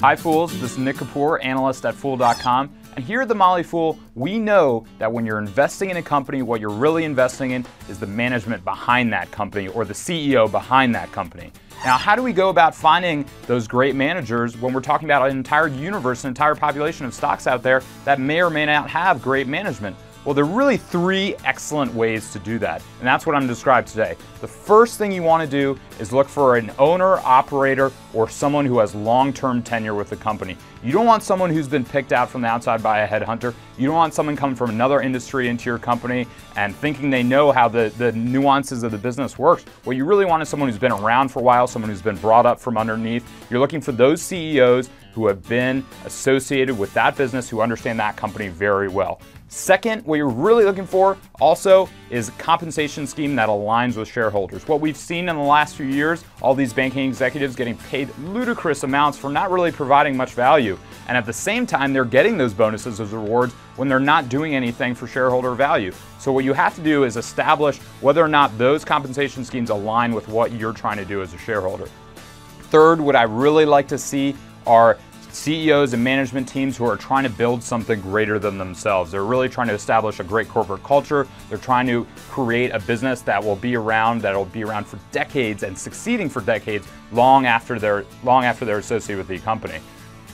Hi Fools, this is Nick Kapoor, analyst at Fool.com, and here at the Motley Fool, we know that when you're investing in a company, what you're really investing in is the management behind that company or the CEO behind that company. Now, how do we go about finding those great managers when we're talking about an entire universe, an entire population of stocks out there that may or may not have great management? Well, there are really three excellent ways to do that, and that's what I'm going to describe today. The first thing you want to do is look for an owner, operator, or someone who has long-term tenure with the company. You don't want someone who's been picked out from the outside by a headhunter. You don't want someone coming from another industry into your company and thinking they know how the nuances of the business works. What you really want is someone who's been around for a while, someone who's been brought up from underneath. You're looking for those CEOs who have been associated with that business, who understand that company very well. Second, what you're really looking for also is a compensation scheme that aligns with shareholders. What we've seen in the last few years, all these banking executives getting paid ludicrous amounts for not really providing much value. And at the same time, they're getting those bonuses as rewards when they're not doing anything for shareholder value. So what you have to do is establish whether or not those compensation schemes align with what you're trying to do as a shareholder. Third, what I really like to see are CEOs and management teams who are trying to build something greater than themselves. They're really trying to establish a great corporate culture. They're trying to create a business that will be around for decades and succeeding for decades long after they're associated with the company.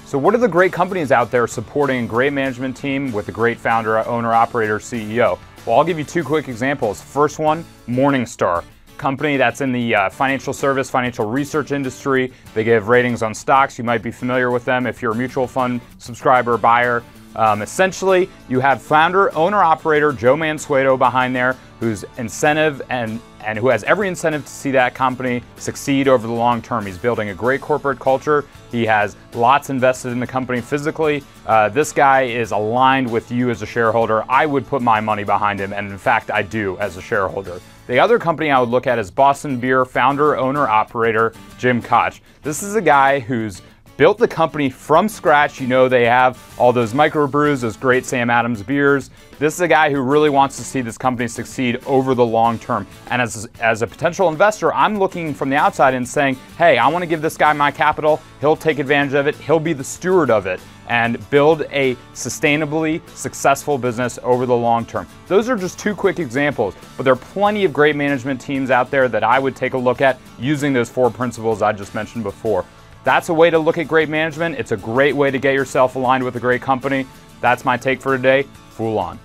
So what are the great companies out there supporting a great management team with a great founder, owner, operator, CEO? Well, I'll give you two quick examples. First one, Morningstar. Company that's in the financial research industry. They give ratings on stocks. You might be familiar with them if you're a mutual fund subscriber, buyer. Essentially, you have founder, owner, operator Joe Mansueto behind there, whose incentive and who has every incentive to see that company succeed over the long term. He's building a great corporate culture. He has lots invested in the company physically. This guy is aligned with you as a shareholder. I would put my money behind him, and in fact, I do as a shareholder. The other company I would look at is Boston Beer founder, owner, operator Jim Koch. This is a guy who's built the company from scratch. You know, they have all those microbrews, those great Sam Adams beers. This is a guy who really wants to see this company succeed over the long term. And as a potential investor, I'm looking from the outside and saying, hey, I want to give this guy my capital. He'll take advantage of it. He'll be the steward of it and build a sustainably successful business over the long term. Those are just two quick examples, but there are plenty of great management teams out there that I would take a look at using those four principles I just mentioned before. That's a way to look at great management. It's a great way to get yourself aligned with a great company. That's my take for today. Fool on.